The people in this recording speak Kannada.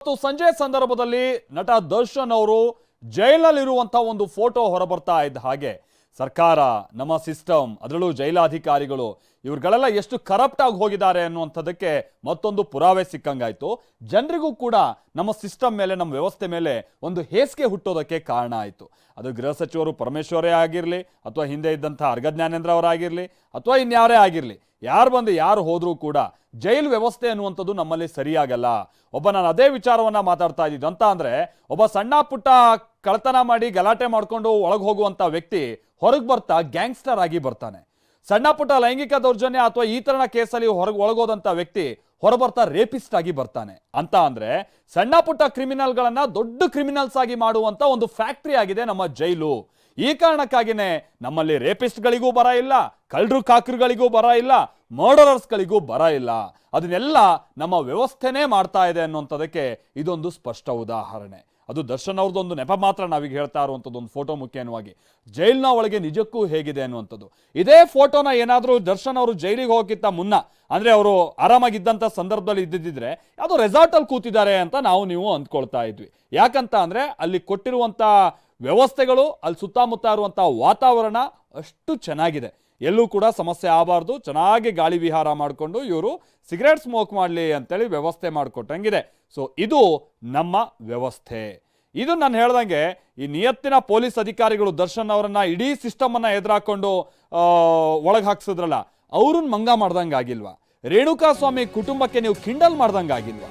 ಇವತ್ತು ಸಂಜೆ ಸಂದರ್ಭದಲ್ಲಿ ನಟ ದರ್ಶನ್ ಅವರು ಜೈಲಲ್ಲಿರುವಂತ ಒಂದು ಫೋಟೋ ಹೊರಬರ್ತಾ ಇದ್ದ ಹಾಗೆ ಸರ್ಕಾರ, ನಮ್ಮ ಸಿಸ್ಟಮ್, ಅದರಲ್ಲೂ ಜೈಲಾಧಿಕಾರಿಗಳು ಇವ್ರುಗಳೆಲ್ಲ ಎಷ್ಟು ಕರಪ್ಟ್ ಆಗಿ ಹೋಗಿದ್ದಾರೆ ಅನ್ನುವಂಥದ್ದಕ್ಕೆ ಮತ್ತೊಂದು ಪುರಾವೆ ಸಿಕ್ಕಂಗಾಯ್ತು. ಜನರಿಗೂ ಕೂಡ ನಮ್ಮ ಸಿಸ್ಟಮ್ ಮೇಲೆ, ನಮ್ಮ ವ್ಯವಸ್ಥೆ ಮೇಲೆ ಒಂದು ಹೇಸಿಗೆ ಹುಟ್ಟೋದಕ್ಕೆ ಕಾರಣ ಆಯಿತು. ಅದು ಗೃಹ ಸಚಿವರು ಪರಮೇಶ್ವರೇ ಆಗಿರಲಿ, ಅಥವಾ ಹಿಂದೆ ಇದ್ದಂಥ ಅರ್ಗ ಜ್ಞಾನೇಂದ್ರ ಅವರಾಗಿರಲಿ, ಅಥವಾ ಇನ್ಯಾರೇ ಆಗಿರಲಿ, ಯಾರು ಬಂದು ಯಾರು ಹೋದರೂ ಕೂಡ ಜೈಲು ವ್ಯವಸ್ಥೆ ಅನ್ನುವಂಥದ್ದು ನಮ್ಮಲ್ಲಿ ಸರಿಯಾಗಲ್ಲ. ನಾನು ಅದೇ ವಿಚಾರವನ್ನ ಮಾತಾಡ್ತಾ ಇದ್ದಿದ್ದು. ಅಂತ ಅಂದ್ರೆ ಒಬ್ಬ ಸಣ್ಣ ಪುಟ್ಟ ಕಳ್ತನ ಮಾಡಿ ಗಲಾಟೆ ಮಾಡ್ಕೊಂಡು ಒಳಗೆ ಹೋಗುವಂತ ವ್ಯಕ್ತಿ ಹೊರಗೆ ಬರ್ತಾ ಗ್ಯಾಂಗ್ಸ್ಟರ್ ಆಗಿ ಬರ್ತಾನೆ. ಸಣ್ಣ ಪುಟ್ಟ ಲೈಂಗಿಕ ದೌರ್ಜನ್ಯ ಅಥವಾ ಈ ತರನ ಕೇಸಲ್ಲಿ ಒಳಗೋದಂತ ವ್ಯಕ್ತಿ ಹೊರಬರ್ತಾ ರೇಪಿಸ್ಟ್ ಆಗಿ ಬರ್ತಾನೆ. ಅಂತ ಅಂದ್ರೆ ಸಣ್ಣ ಪುಟ್ಟ ಕ್ರಿಮಿನಲ್ಗಳನ್ನ ದೊಡ್ಡ ಕ್ರಿಮಿನಲ್ಸ್ ಆಗಿ ಮಾಡುವಂತ ಒಂದು ಫ್ಯಾಕ್ಟರಿ ಆಗಿದೆ ನಮ್ಮ ಜೈಲು. ಈ ಕಾರಣಕ್ಕಾಗಿನೇ ನಮ್ಮಲ್ಲಿ ರೇಪಿಸ್ಟ್ಗಳಿಗೂ ಬರ ಇಲ್ಲ, ಕಳ್ಳರು ಕಾಕರುಗಳಿಗೂ ಬರ ಇಲ್ಲ, ಮರ್ಡರರ್ಸ್ಗಳಿಗೂ ಬರ ಇಲ್ಲ. ಅದನ್ನೆಲ್ಲ ನಮ್ಮ ವ್ಯವಸ್ಥೆನೇ ಮಾಡ್ತಾ ಇದೆ ಅನ್ನುವಂಥದ್ದಕ್ಕೆ ಇದೊಂದು ಸ್ಪಷ್ಟ ಉದಾಹರಣೆ. ಅದು ದರ್ಶನ್ ಅವ್ರದ್ದೊಂದು ನೆಪ ಮಾತ್ರ ನಾವೀಗ ಹೇಳ್ತಾ ಇರುವಂಥದ್ದು. ಒಂದು ಫೋಟೋ ಮುಖ್ಯವಾಗಿ ಜೈಲಿನ ಒಳಗೆ ನಿಜಕ್ಕೂ ಹೇಗಿದೆ ಅನ್ನುವಂಥದ್ದು. ಇದೇ ಫೋಟೋನ ಏನಾದರೂ ದರ್ಶನ್ ಅವರು ಜೈಲಿಗೆ ಹೋಗಕ್ಕಿಂತ ಮುನ್ನ, ಅಂದ್ರೆ ಅವರು ಆರಾಮಾಗಿದ್ದಂಥ ಸಂದರ್ಭದಲ್ಲಿ ಇದ್ದಿದ್ರೆ ಯಾವುದೋ ರೆಸಾರ್ಟಲ್ಲಿ ಕೂತಿದ್ದಾರೆ ಅಂತ ನೀವು ಅಂದ್ಕೊಳ್ತಾ ಇದ್ವಿ. ಯಾಕಂತ ಅಂದ್ರೆ ಅಲ್ಲಿ ಕೊಟ್ಟಿರುವಂಥ ವ್ಯವಸ್ಥೆಗಳು, ಅಲ್ಲಿ ಸುತ್ತಮುತ್ತ ಇರುವಂಥ ವಾತಾವರಣ ಅಷ್ಟು ಚೆನ್ನಾಗಿದೆ. ಎಲ್ಲೂ ಕೂಡ ಸಮಸ್ಯೆ ಆಗಬಾರ್ದು, ಚೆನ್ನಾಗಿ ಗಾಳಿ ವಿಹಾರ ಮಾಡಿಕೊಂಡು ಇವರು ಸಿಗರೇಟ್ ಸ್ಮೋಕ್ ಮಾಡಲಿ ಅಂತೇಳಿ ವ್ಯವಸ್ಥೆ ಮಾಡಿಕೊಟ್ಟಂಗಿದೆ. ಸೊ ಇದು ನಮ್ಮ ವ್ಯವಸ್ಥೆ. ಇದು ನಾನು ಹೇಳ್ದಂಗೆ ಈ ನಿಯತ್ತಿನ ಪೊಲೀಸ್ ಅಧಿಕಾರಿಗಳು ದರ್ಶನ್ ಅವರನ್ನ ಇಡೀ ಸಿಸ್ಟಮ್ ಅನ್ನ ಎದುರಾಕೊಂಡು ಒಳಗೆ ಹಾಕ್ಸಿದ್ರಲ್ಲ, ಅವ್ರನ್ನ ಮಂಗ ಮಾಡ್ದಂಗೆ ಆಗಿಲ್ವಾ? ರೇಣುಕಾ ಸ್ವಾಮಿ ಕುಟುಂಬಕ್ಕೆ ನೀವು ಕಿಂಡಲ್ ಮಾಡ್ದಂಗೆ ಆಗಿಲ್ವಾ?